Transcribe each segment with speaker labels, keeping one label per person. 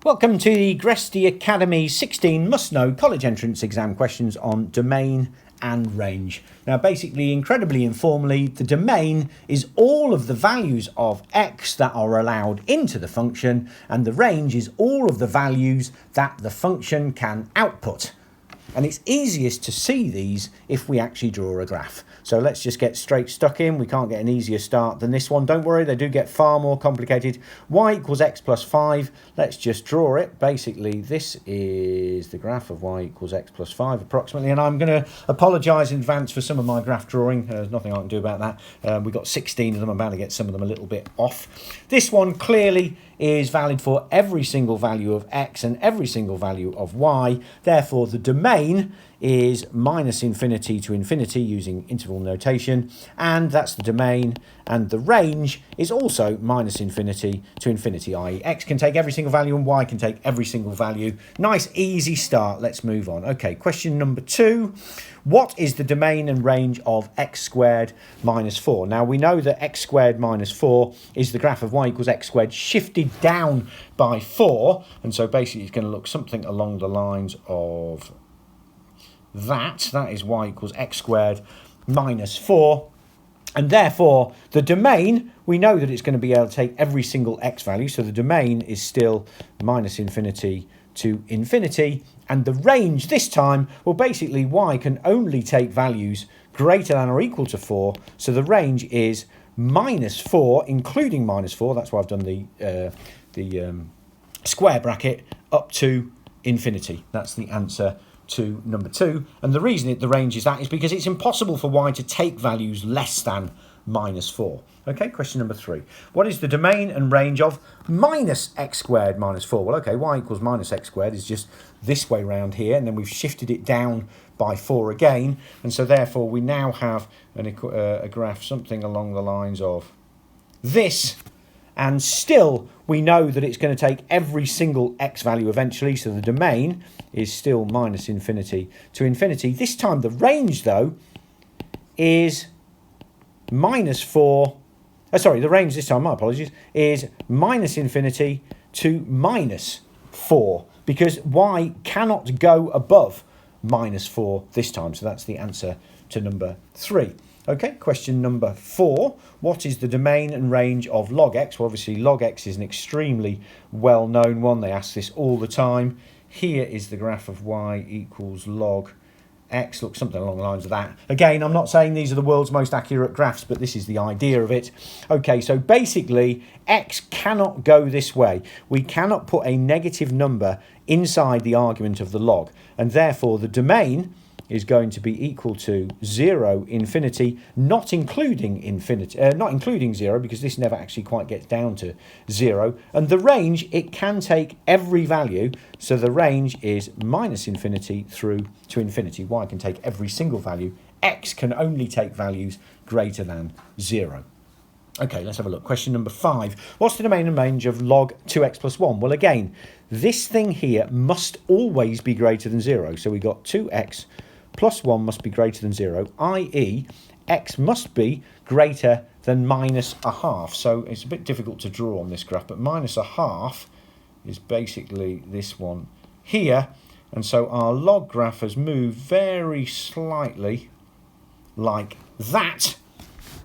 Speaker 1: Welcome to the Gresty Academy 16 must-know college entrance exam questions on domain and range. Now, basically, incredibly informally, the domain is all of the values of x that are allowed into the function, and the range is all of the values that the function can output. And it's easiest to see these if we actually draw a graph. So let's just get straight stuck in. We can't get an easier start than this one. Don't worry, they do get far more complicated. Y equals x plus 5. Let's just draw it. Basically, this is the graph of y equals x plus 5 approximately. And I'm going to apologise in advance for some of my graph drawing. There's nothing I can do about that. We've got 16 of them. I'm about to get some of them a little bit off. This one clearly is valid for every single value of x and every single value of y. Therefore, the domain is minus infinity to infinity using interval notation, and that's the domain, and the range is also minus infinity to infinity, i.e. x can take every single value and y can take every single value. Nice, easy start. Let's move on. Okay, question number 2. What is the domain and range of x squared minus 4? Now, we know that x squared minus 4 is the graph of y equals x squared shifted down by 4, and so basically it's going to look something along the lines of that. That is y equals x squared minus 4. And therefore, the domain, we know that it's going to be able to take every single x value. So the domain is still minus infinity to infinity. And the range this time, well, basically, y can only take values greater than or equal to 4. So the range is minus 4, including minus 4. That's why I've done the square bracket up to infinity. That's the answer to number 2. And the reason the range is that is because it's impossible for y to take values less than minus 4. Okay, question number 3. What is the domain and range of minus x squared minus 4? Well, okay, y equals minus x squared is just this way round here, and then we've shifted it down by 4 again, and so therefore we now have a graph something along the lines of this. And still, we know that it's going to take every single x value eventually. So the domain is still minus infinity to infinity. This time, the range, though, is minus 4. The range this time, my apologies, is minus infinity to minus 4. Because y cannot go above minus 4 this time. So that's the answer to number 3. Okay, question number 4. What is the domain and range of log x? Well, obviously, log x is an extremely well-known one. They ask this all the time. Here is the graph of y equals log x. Looks something along the lines of that. Again, I'm not saying these are the world's most accurate graphs, but this is the idea of it. Okay, so basically, x cannot go this way. We cannot put a negative number inside the argument of the log, and therefore the domain is going to be equal to 0, infinity, not including 0, because this never actually quite gets down to 0. And the range, it can take every value, so the range is minus infinity through to infinity. Y can take every single value. X can only take values greater than 0. Okay, let's have a look. Question number 5. What's the domain and range of log 2x plus 1? Well, again, this thing here must always be greater than 0. So we got 2x plus 1 must be greater than 0, i.e. x must be greater than minus a half. So it's a bit difficult to draw on this graph, but minus a half is basically this one here. And so our log graph has moved very slightly like that.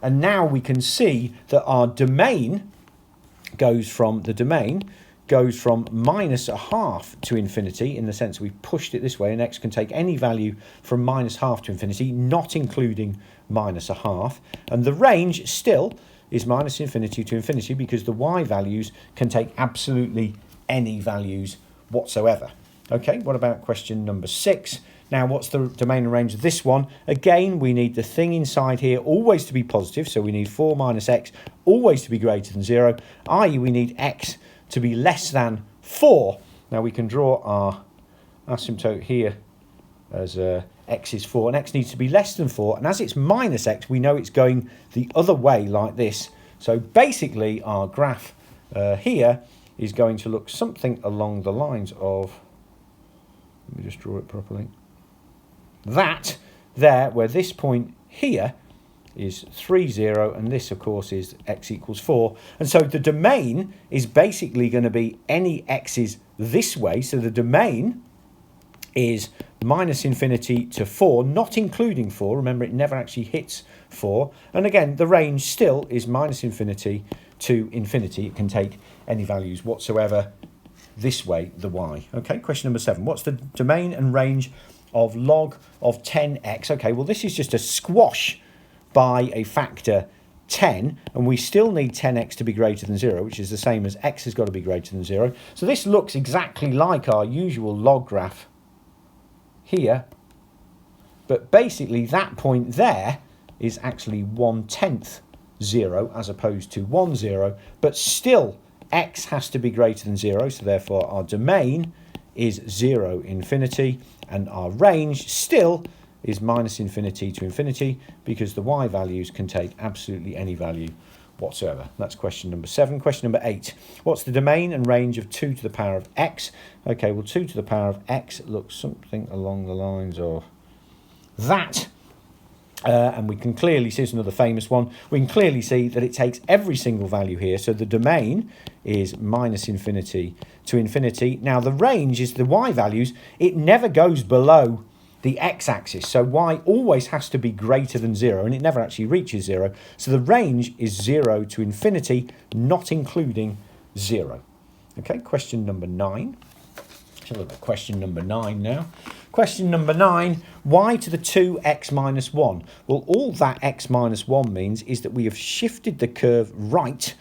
Speaker 1: And now we can see that our domain goes from minus a half to infinity, in the sense we've pushed it this way, and x can take any value from minus half to infinity, not including minus a half. And the range still is minus infinity to infinity, because the y values can take absolutely any values whatsoever. Okay, what about question number 6? Now, what's the domain and range of this one? Again, we need the thing inside here always to be positive, so we need 4 minus x always to be greater than 0, i.e. we need x to be less than 4. Now we can draw our asymptote here as x is 4, and x needs to be less than 4, and as it's minus x, we know it's going the other way like this. So basically our graph here is going to look something along the lines of, let me just draw it properly, that there, where this point here is 3, 0, and this, of course, is x equals 4. And so the domain is basically going to be any x's this way. So the domain is minus infinity to 4, not including 4. Remember, it never actually hits 4. And again, the range still is minus infinity to infinity. It can take any values whatsoever this way, the y. Okay, question number 7. What's the domain and range of log of 10x? Okay, well, this is just a squash by a factor 10, and we still need 10x to be greater than 0, which is the same as x has got to be greater than 0. So this looks exactly like our usual log graph here, but basically that point there is actually 1/10 0 as opposed to 1 0, but still x has to be greater than 0, so therefore our domain is 0 infinity, and our range still is minus infinity to infinity, because the y values can take absolutely any value whatsoever. That's question number 7. Question number 8. What's the domain and range of 2 to the power of x? Okay, well, 2 to the power of x looks something along the lines of that. And we can clearly see, it's another famous one, we can clearly see that it takes every single value here. So the domain is minus infinity to infinity. Now the range is the y values. It never goes below the x-axis. So y always has to be greater than 0, and it never actually reaches 0. So the range is 0 to infinity, not including 0. Okay, question number 9. Let's look at question number 9 now. Question number 9, y to the 2x minus 1. Well, all that x minus 1 means is that we have shifted the curve right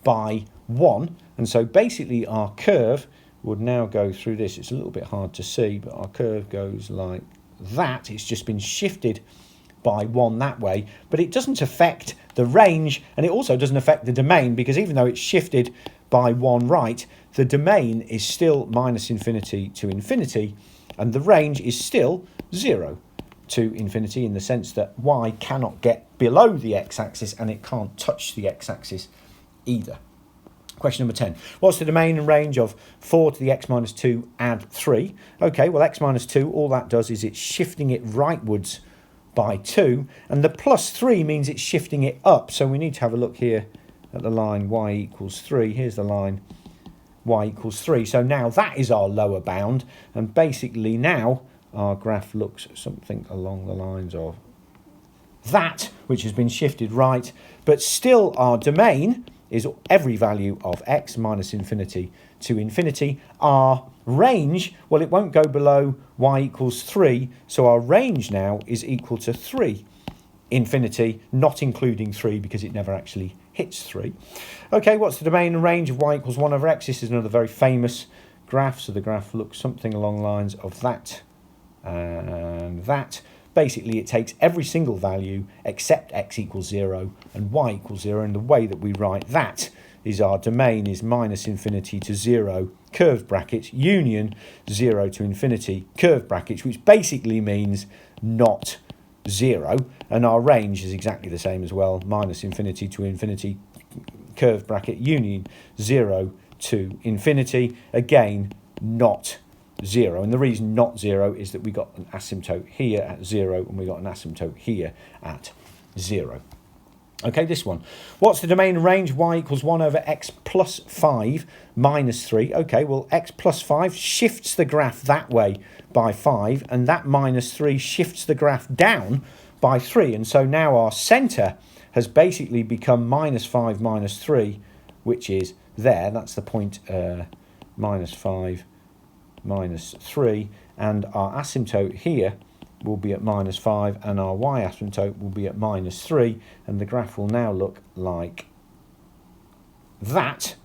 Speaker 1: by 1. And so basically our curve would now go through this. It's a little bit hard to see, but our curve goes like that. It's just been shifted by 1 that way, but it doesn't affect the range, and it also doesn't affect the domain, because even though it's shifted by 1 right, the domain is still minus infinity to infinity, and the range is still 0 to infinity, in the sense that y cannot get below the x-axis and it can't touch the x-axis either. Question number 10. What's the domain and range of 4 to the x minus 2 add 3? Okay, well, x minus 2, all that does is it's shifting it rightwards by 2, and the plus 3 means it's shifting it up. So we need to have a look here at the line y equals 3. Here's the line y equals 3. So now that is our lower bound, and basically now our graph looks something along the lines of that, which has been shifted right, but still our domain is every value of x minus infinity to infinity. Our range, well, it won't go below y equals 3, so our range now is equal to 3 infinity, not including 3, because it never actually hits 3. Okay, what's the domain and range of y equals 1 over x? This is another very famous graph, so the graph looks something along the lines of that and that. Basically, it takes every single value except x equals 0 and y equals 0, and the way that we write that is our domain is minus infinity to 0, curved brackets, union 0 to infinity, curved brackets, which basically means not 0, and our range is exactly the same as well, minus infinity to infinity, curved bracket, union 0 to infinity, again, not 0. And the reason not 0 is that we got an asymptote here at 0 and we got an asymptote here at 0. Okay, this one. What's the domain and range? Y equals 1 over x plus 5 minus 3. Okay, well, x plus 5 shifts the graph that way by 5, and that minus 3 shifts the graph down by 3. And so now our centre has basically become minus 5 minus 3, which is there. That's the point minus 5 minus 3, and our asymptote here will be at minus 5, and our y asymptote will be at minus 3, and the graph will now look like that.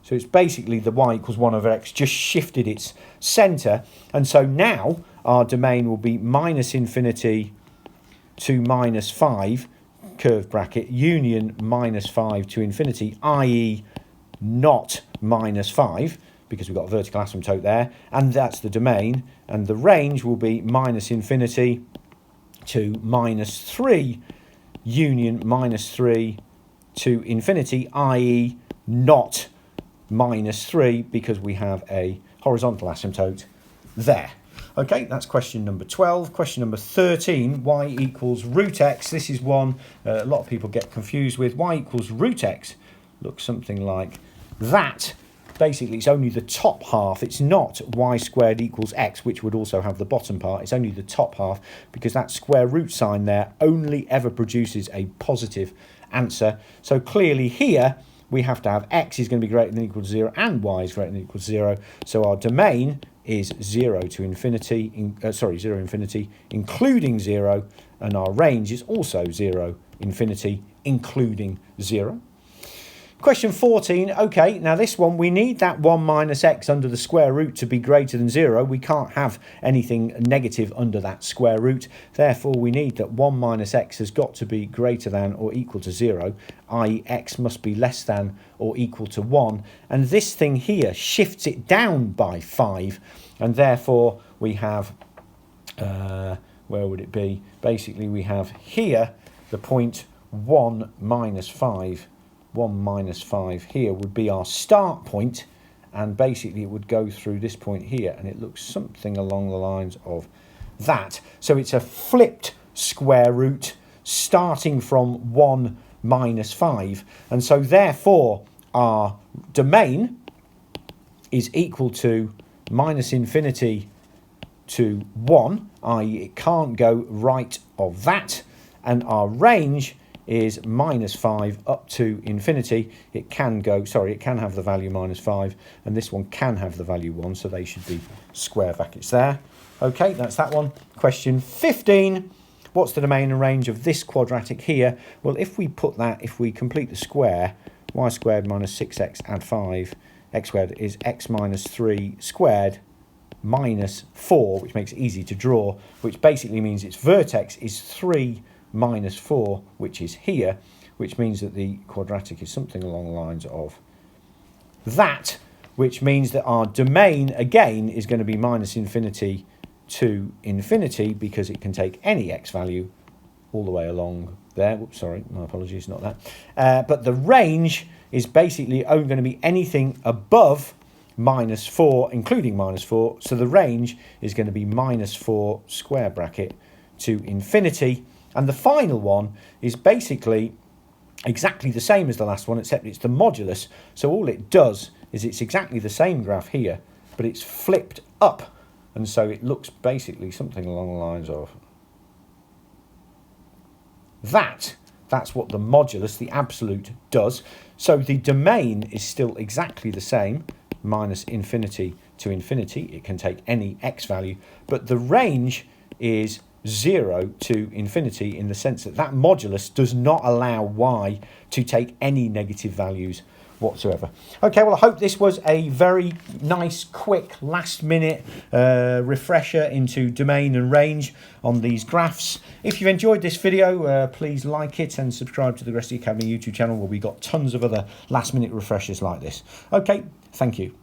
Speaker 1: So it's basically the y equals 1 over x just shifted its centre, and so now our domain will be minus infinity to minus 5, curved bracket, union minus 5 to infinity, i.e. not minus 5, because we've got a vertical asymptote there, and that's the domain, and the range will be minus infinity to minus 3, union minus 3 to infinity, i.e. not minus 3, because we have a horizontal asymptote there. Okay, that's question number 12. Question number 13, y equals root x. This is one a lot of people get confused with. Y equals root x looks something like that. basically it's only the top half. It's not y squared equals x, which would also have the bottom part. It's only the top half, because that square root sign there only ever produces a positive answer. So clearly here we have to have x is going to be greater than or equal to 0 and y is greater than or equal to 0. So our domain is 0 to infinity, 0 infinity, including 0, and our range is also 0 infinity, including 0. Question 14, okay, now this one, we need that 1 minus x under the square root to be greater than 0. We can't have anything negative under that square root. Therefore, we need that 1 minus x has got to be greater than or equal to 0, i.e. x must be less than or equal to 1. And this thing here shifts it down by 5. And therefore, we have, where would it be? Basically, we have here the point 1 minus 5. 1 minus 5 here would be our start point, and basically it would go through this point here, and it looks something along the lines of that. So it's a flipped square root starting from 1 minus 5, and so therefore our domain is equal to minus infinity to 1, i.e. it can't go right of that, and our range is minus 5 up to infinity. It can go, sorry, it can have the value minus 5, and this one can have the value 1, so they should be square brackets there. Okay, that's that one. Question 15, what's the domain and range of this quadratic here? Well, if we complete the square, y squared minus 6x add 5, x squared is x minus 3 squared minus 4, which makes it easy to draw, which basically means its vertex is 3 minus 4, which is here, which means that the quadratic is something along the lines of that, which means that our domain again is going to be minus infinity to infinity, because it can take any x value all the way along there. Whoops, sorry, my apologies, not that. But the range is basically only going to be anything above minus 4, including minus 4. So the range is going to be minus 4 square bracket to infinity. And the final one is basically exactly the same as the last one, except it's the modulus. So all it does is it's exactly the same graph here, but it's flipped up. And so it looks basically something along the lines of that. That's what the modulus, the absolute, does. So the domain is still exactly the same, minus infinity to infinity. It can take any x value, but the range is 0 to infinity, in the sense that that modulus does not allow y to take any negative values whatsoever. Okay, well, I hope this was a very nice, quick, last-minute refresher into domain and range on these graphs. If you've enjoyed this video, please like it and subscribe to the Gresty Academy YouTube channel, where we've got tons of other last-minute refreshers like this. Okay, thank you.